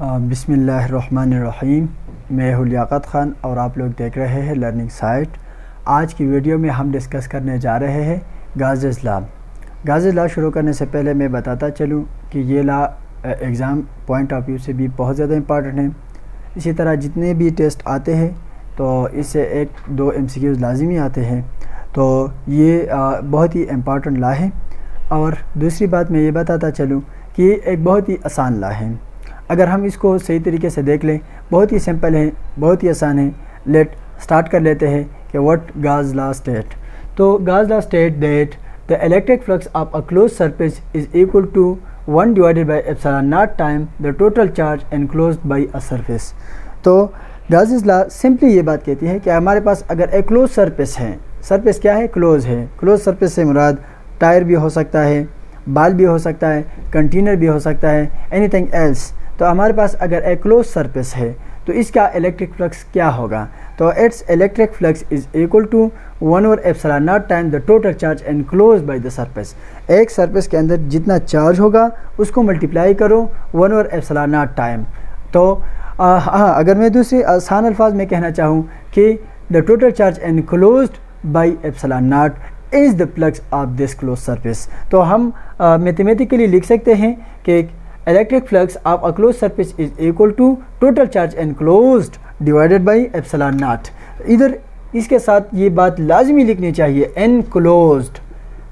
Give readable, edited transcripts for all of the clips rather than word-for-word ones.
बिस्मिल्लाहिर्रहमानिर्रहीम। मैं हूँ लियाकत ख़ान और आप लोग देख रहे हैं लर्निंग साइट। आज की वीडियो में हम डिस्कस करने जा रहे हैं गाज़ेस लॉ। गाज़ेस लॉ शुरू करने से पहले मैं बताता चलूँ कि ये law exam point of view से भी बहुत ज़्यादा इम्पॉर्टेंट है। इसी तरह जितने भी टेस्ट आते हैं तो इससे 1-2 MCQs लाजमी आते हैं, तो ये बहुत ही इम्पॉर्टेंट लॉ है। और दूसरी बात मैं ये बताता चलूँ कि एक बहुत ही आसान लॉ है। अगर हम इसको सही तरीके से देख लें, बहुत ही सिंपल है, बहुत ही आसान है। लेट स्टार्ट कर लेते हैं कि व्हाट गाज़ लॉ स्टेट। तो Gauss law state that the electric flux of a close surface is equal to 1 divided by epsilon not time the total charge enclosed by a surface. तो Gauss's law simply ये बात कहती है कि हमारे पास अगर एक क्लोज सरफेस है, सरफेस क्या है? क्लोज है। क्लोज सरफेस से मुराद टायर भी हो सकता है, बाल भी हो सकता है, कंटेनर भी हो सकता है, एनीथिंग एल्स। तो हमारे पास अगर एक क्लोज सरफेस है तो इसका इलेक्ट्रिक फ्लक्स क्या होगा? तो it's electric flux is equal to 1 over epsilon not time the total charge enclosed by the surface. एक सरफेस के अंदर जितना चार्ज होगा उसको मल्टीप्लाई करो 1 ओवर एप्सिलॉन नॉट टाइम। तो हाँ, अगर मैं दूसरे आसान अल्फाज में कहना चाहूँ कि the total charge enclosed by epsilon not is the flux of this close surface. तो हम मैथमेटिकली लिख सकते हैं कि electric flux of a close surface is equal to total charge enclosed divided by epsilon not. इधर इसके साथ ये बात लाजमी लिखनी चाहिए एनक्लोज्ड,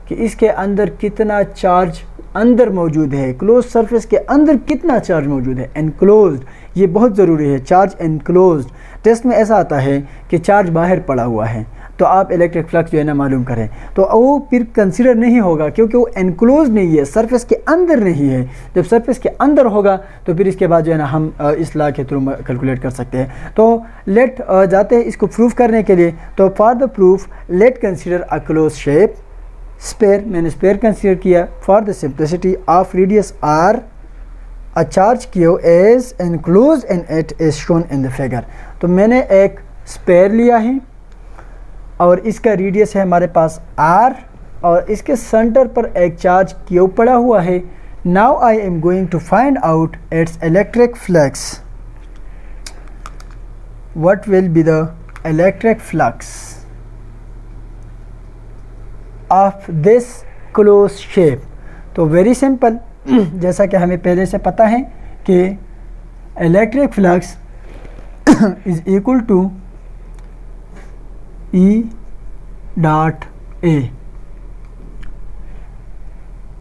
कि इसके अंदर कितना चार्ज अंदर मौजूद है, क्लोज सरफेस के अंदर कितना चार्ज मौजूद है। एनक्लोज्ड ये बहुत ज़रूरी है, चार्ज एनक्लोज्ड। टेस्ट में ऐसा आता है कि चार्ज बाहर पड़ा हुआ है, तो आप इलेक्ट्रिक फ्लक्स जो है ना मालूम करें, तो वो फिर कंसिडर नहीं होगा क्योंकि वो एनक्लोज नहीं है, सरफेस के अंदर नहीं है। जब सरफेस के अंदर होगा तो फिर इसके बाद जो है ना हम इस लॉ के थ्रू कैलकुलेट कर सकते हैं। तो लेट जाते हैं इसको प्रूफ करने के लिए। तो for the proof let consider a close shape sphere. मैंने स्पेयर कंसिडर किया। For the simplicity of radius R a charge Q is enclose and it is shown in the figure. तो मैंने एक स्पेयर लिया है और इसका रेडियस है हमारे पास r और इसके सेंटर पर एक चार्ज Q पड़ा हुआ है। Now I am going to find out it's electric flux. What will be the electric flux of this close shape? तो वेरी सिंपल, जैसा कि हमें पहले से पता है कि electric flux is equal to E dot A।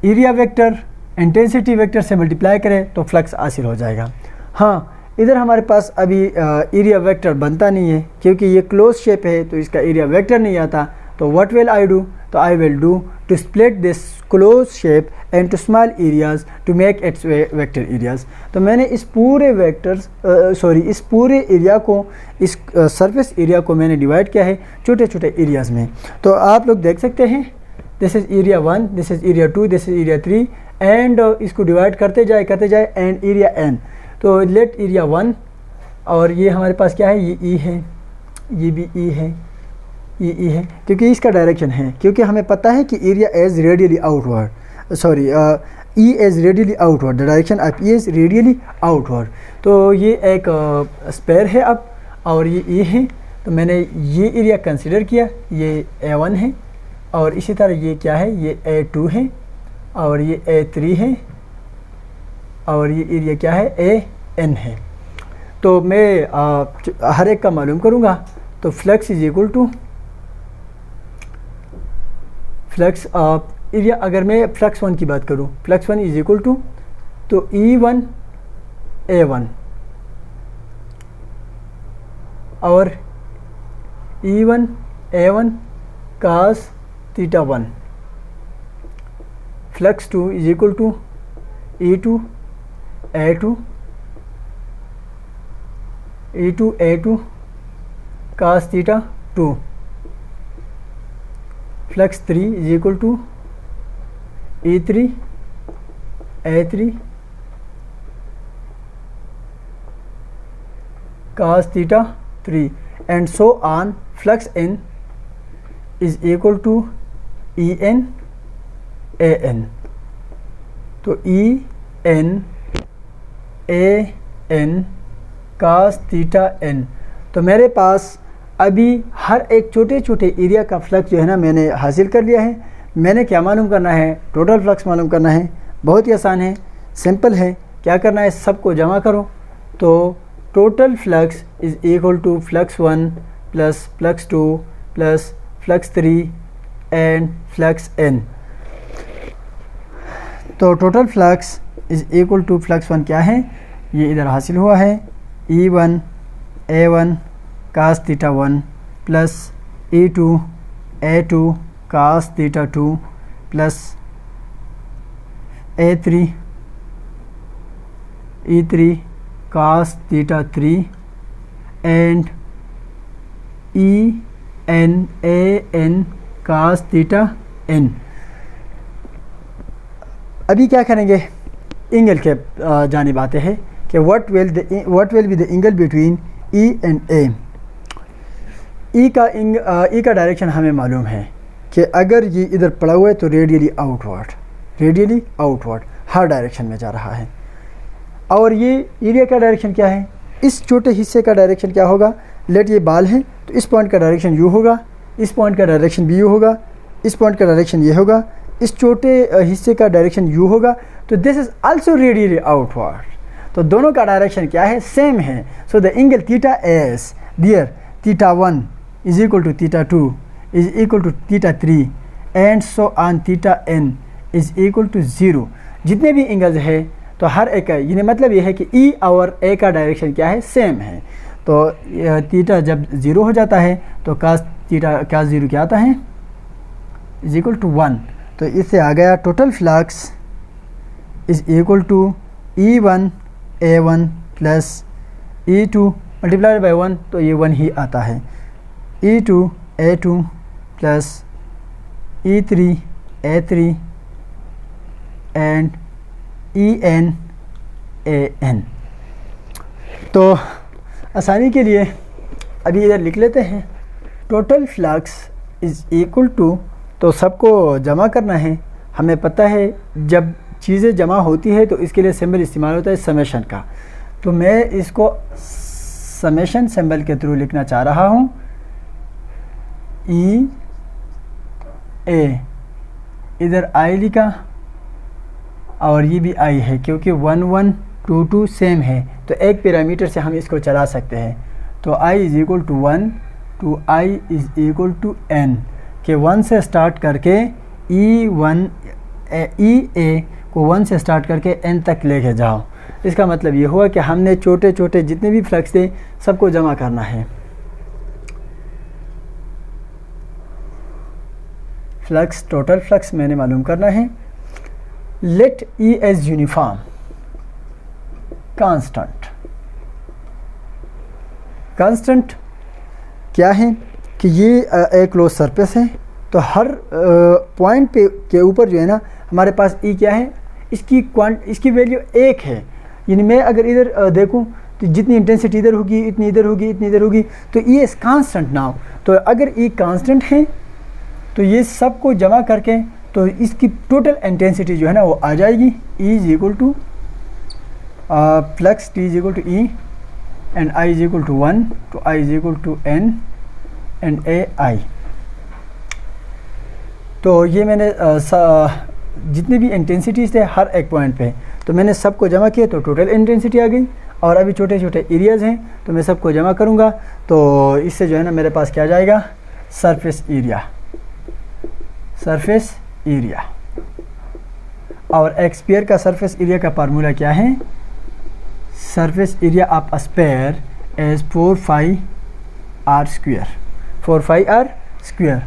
Area vector intensity vector से मल्टीप्लाई करें तो फ्लक्स हासिल हो जाएगा। हाँ, इधर हमारे पास अभी एरिया वेक्टर बनता नहीं है क्योंकि ये क्लोज शेप है, तो इसका एरिया वेक्टर नहीं आता। तो व्हाट विल आई डू? तो I will do to split this close shape and two small areas to make its vector areas. तो मैंने इस पूरे इस पूरे एरिया को, इस सरफेस एरिया को मैंने डिवाइड किया है छोटे छोटे एरियाज़ में। तो आप लोग देख सकते हैं, this is area 1, this is area 2, this is area 3 and इसको डिवाइड करते जाए एंड एरिया n। तो लेट एरिया 1, और ये हमारे पास क्या है? ये E है, ये भी E है, ये E है, क्योंकि इसका डायरेक्शन है, क्योंकि हमें पता है कि area as radially outward, E as radially outward, the direction of E is radially outward. तो ये एक स्पेयर है अब, और ये E है। तो मैंने ये एरिया कंसिडर किया, ये A1 है, और इसी तरह ये क्या है? ये A2 है, और ये A3 है, और ये एरिया क्या है? AN है। तो मैं हर एक का मालूम करूँगा। तो flux is equal to flux of area. अगर मैं फ्लक्स 1 की बात करूँ, फ्लक्स 1 इज इक्वल टू तो E1 A1 और E1 A1 cos theta 1। Flux 2 is equal to E2 A2 cos theta 2। Flux 3 is equal to E3 A3 cos theta 3 and so on. Flux n is equal to En an। तो En n cos theta n। तो मेरे पास अभी हर एक छोटे छोटे area का flux जो है ना मैंने हासिल कर लिया है। मैंने क्या मालूम करना है, टोटल फ्लक्स मालूम करना है। बहुत ही आसान है, सिंपल है। क्या करना है, सबको जमा करो। तो total flux is equal to flux 1 plus flux 2 plus flux 3 and flux n। तो total flux is equal to flux 1 क्या है, ये इधर हासिल हुआ है, E1 A1 cos theta 1 plus E2 A2 cos theta 2 plus A3 E3 cos theta 3 and EN AN cos theta n। अभी क्या करेंगे, एंगल के जानिब आते हैं कि what will be the angle between E and A। ई का डायरेक्शन हमें मालूम है कि अगर ये इधर पड़ा हुआ है तो रेडियली आउटवर्ड हर डायरेक्शन में जा रहा है। और ये एरिया का डायरेक्शन क्या है, इस छोटे हिस्से का डायरेक्शन क्या होगा, लेट ये बाल है तो इस पॉइंट का डायरेक्शन यू होगा, इस पॉइंट का डायरेक्शन बी यू होगा, इस पॉइंट का डायरेक्शन ये होगा, इस छोटे हिस्से का डायरेक्शन यू होगा। तो this is also radially outward. तो दोनों का डायरेक्शन क्या है, सेम है। So the angle theta as there theta 1 is equal to theta 2 is equal to theta 3 and so on theta n is equal to 0। जितने भी एंगल्स है तो हर एक यानी मतलब ये है कि E और A का डायरेक्शन क्या है, सेम है। तो थीटा जब 0 हो जाता है तो cos थीटा क्या 0 क्या आता है, इज इक्वल टू 1। तो इससे आ गया total flux is equal to E1 A1 plus E2 multiplied by 1, तो ये 1 ही आता है, E2 A2 plus E3 A3 and EN AN। तो आसानी के लिए अभी इधर लिख लेते हैं, total flux is equal to, तो सबको जमा करना है। हमें पता है जब चीज़ें जमा होती है तो इसके लिए सिंबल इस्तेमाल होता है समेशन का। तो मैं इसको समेशन सिंबल के थ्रू लिखना चाह रहा हूँ, E A इधर I लिखा और ये भी I है क्योंकि 1 1 2 2 सेम है, तो एक पैरामीटर से हम इसको चला सकते हैं। तो I is equal to 1 to I is equal to n के 1 से स्टार्ट करके E A को 1 से स्टार्ट करके n तक लेके जाओ। इसका मतलब ये हुआ कि हमने छोटे छोटे जितने भी फ्लक्स थे सबको जमा करना है। फ्लक्स, टोटल फ्लक्स मैंने मालूम करना है। Let E as uniform constant क्या है कि ये एक क्लोज सरफेस है, तो हर पॉइंट पे के ऊपर जो है ना हमारे पास E क्या है, इसकी वैल्यू 1 है। यानी मैं अगर इधर देखूं तो जितनी इंटेंसिटी इधर होगी इतनी इधर होगी इतनी इधर होगी, तो E इज़ कांस्टेंट नाउ। तो अगर E कांस्टेंट है तो ये सब को जमा करके तो इसकी टोटल इंटेंसिटी जो है ना वो आ जाएगी, E is equal to flux T is equal to E and I is equal to 1 तो I is equal to N and AI। तो ये मैंने जितने भी इंटेंसिटीज़ थे हर एक पॉइंट पे, तो मैंने सबको जमा किया तो टोटल इंटेंसिटी आ गई। और अभी छोटे छोटे एरियाज़ हैं तो मैं सबको जमा करूँगा, तो इससे जो है ना मेरे पास क्या आ जाएगा, सरफेस एरिया। और एक स्फीयर का सरफेस एरिया का फार्मूला क्या है, surface area of a sphere is 4πr square.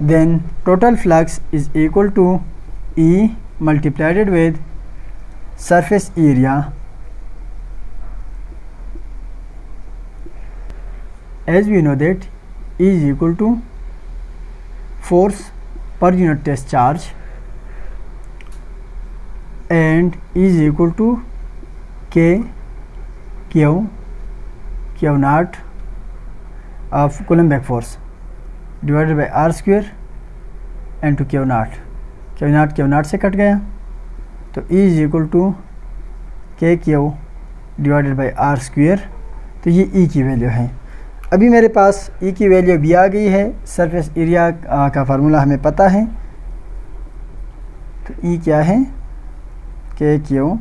Then total flux is equal to E multiplied with surface area as we know that E is equal to force per unit test charge and E is equal to Q naught of Coulombic force divided by R square and to Q naught से cut गया, तो E is equal to KQ divided by R square, तो ये ई की value है। अभी मेरे पास ई की वैल्यू भी आ गई है, सरफेस एरिया का फार्मूला हमें पता है, तो ई क्या है, K Q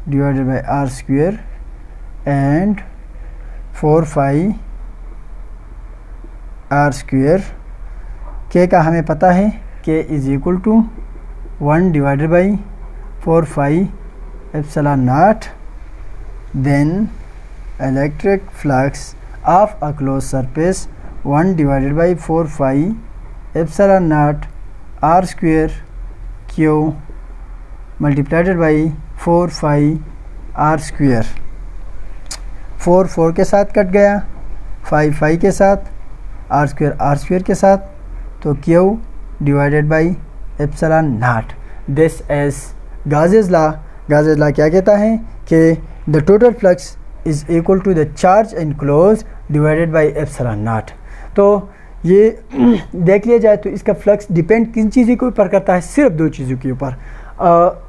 divided by R square and 4 pi R square. K का हमें पता है, K is equal to 1 divided by 4 pi epsilon naught, then electric flux of a close surface 1 divided by 4 pi epsilon naught R square Q multiplied by 4 pi R square. 4 के साथ cut गया, 5 के साथ, are square के साथ, तो Q divided by epsilon not. This is Gauss's law. Gauss's law क्या कहता है कि the total flux is equal to the charge enclose divided by epsilon not. तो ये देख लिया जाए तो इसका फ्लक्स डिपेंड किन चीज़ों के ऊपर करता है, सिर्फ 2 चीज़ों के ऊपर।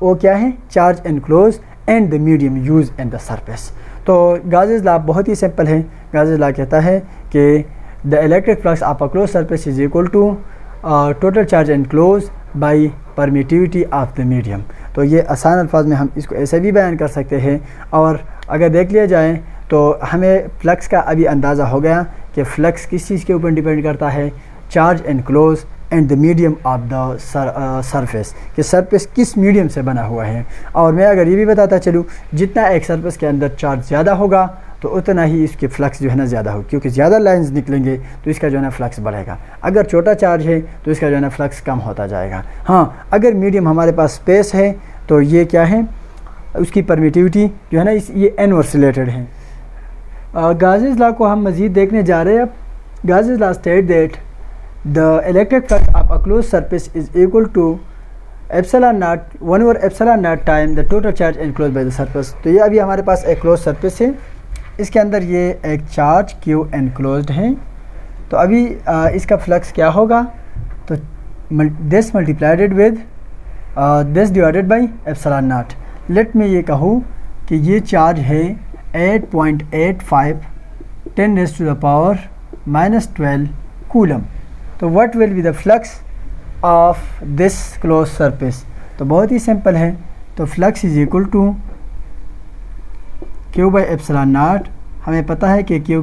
वो क्या है, charge enclose and the medium use and the surface. तो गाजेस लॉ बहुत ही सिंपल है। गाजेस लॉ कहता है कि the electric flux of a close surface is equal to total charge enclose by permittivity of the medium. तो ये आसान अल्फाज में हम इसको ऐसे भी बयान कर सकते हैं। और अगर देख लिया जाए तो हमें फ्लक्स का अभी अंदाज़ा हो गया कि फ्लक्स किस चीज़ के ऊपर डिपेंड करता है, charge enclose and the medium of the surface, कि सरफेस किस मीडियम से बना हुआ है। और मैं अगर ये भी बताता चलूँ, जितना एक सरफेस के अंदर चार्ज ज़्यादा होगा तो उतना ही इसके फ्लक्स जो है ना ज़्यादा हो, क्योंकि ज़्यादा लाइंस निकलेंगे तो इसका जो है ना फ्लक्स बढ़ेगा। अगर छोटा चार्ज है तो इसका जो है ना फ्लक्स कम होता जाएगा। हाँ, अगर मीडियम हमारे पास स्पेस है तो ये क्या है, उसकी परमिटिविटी जो है ना ये इनवर्स रिलेटेड है। गाजेस लॉ को हम मज़ीद देखने जा रहे हैं। अब Gauss's law state that the electric flux of a close surface is equal to epsilon not 1/एप्सिलॉन not time the total charge enclose by the surface. तो ये अभी हमारे पास एक क्लोज सरफेस है, इसके अंदर ये एक चार्ज क्यू एनक्लोज्ड है। तो अभी इसका फ्लक्स क्या होगा, तो this multiplied with this divided by epsilon naught. Let में ये कहूँ कि ये चार्ज है 8.85 10⁻⁻12 कूलम। तो what will be the flux of this close surface. तो बहुत ही सिंपल है, तो flux is equal to Q by epsilon naught. हमें पता है कि क्यू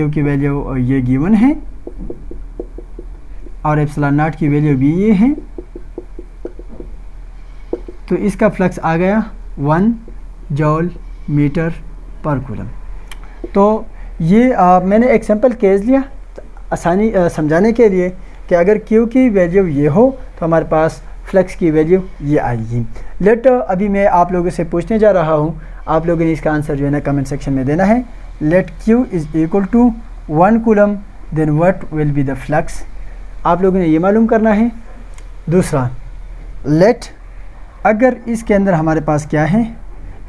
की वैल्यू ये गिवन है और एप्सिलॉन नॉट की वैल्यू भी ये है। तो इसका फ्लक्स आ गया 1 जॉल मीटर पर कूलम। तो ये मैंने एक सिंपल केस लिया आसानी समझाने के लिए कि अगर क्यू की वैल्यू ये हो तो हमारे पास फ्लक्स की वैल्यू ये आएगी। लेट अभी मैं आप लोगों से पूछने जा रहा हूँ, आप लोगों ने इसका आंसर जो है ना कमेंट सेक्शन में देना है। Let Q is equal to 1 coulomb, then what will be the flux. आप लोगों ने ये मालूम करना है। दूसरा, लेट अगर इसके अंदर हमारे पास क्या है,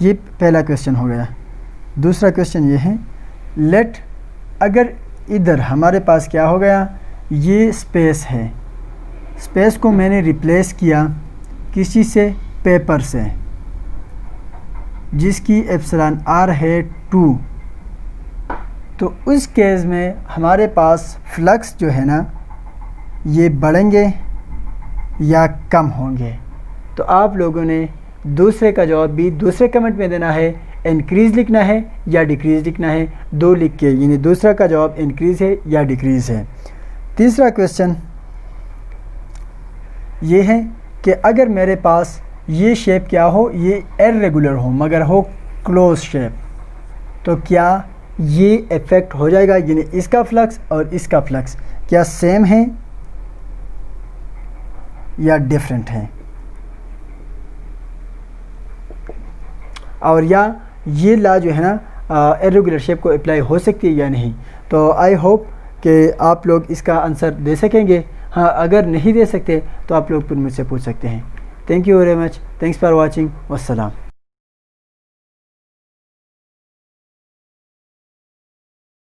ये पहला क्वेश्चन हो गया। दूसरा क्वेश्चन ये है, लेट अगर इधर हमारे पास क्या हो गया, ये स्पेस है, स्पेस को मैंने रिप्लेस किया किसी से, पेपर से, जिसकी एप्सिलॉन आर है 2। तो उस केस में हमारे पास फ्लक्स जो है ना ये बढ़ेंगे या कम होंगे। तो आप लोगों ने दूसरे का जवाब भी दूसरे कमेंट में देना है, इंक्रीज़ लिखना है या डिक्रीज़ लिखना है, 2 लिख के, यानी दूसरा का जवाब इंक्रीज़ है या डिक्रीज़ है। तीसरा क्वेश्चन ये है कि अगर मेरे पास ये शेप क्या हो, ये इर्रेगुलर हो मगर हो क्लोज शेप, तो क्या ये इफ़ेक्ट हो जाएगा, यानी इसका फ्लक्स और इसका फ्लक्स क्या सेम है या डिफरेंट है, और या ये लॉ जो है ना इर्रेगुलर शेप को अप्लाई हो सकती है या नहीं। तो आई होप कि आप लोग इसका आंसर दे सकेंगे। हाँ, अगर नहीं दे सकते तो आप लोग फिर मुझसे पूछ सकते हैं। Thank you very much, thanks for watching, वस्सलाम।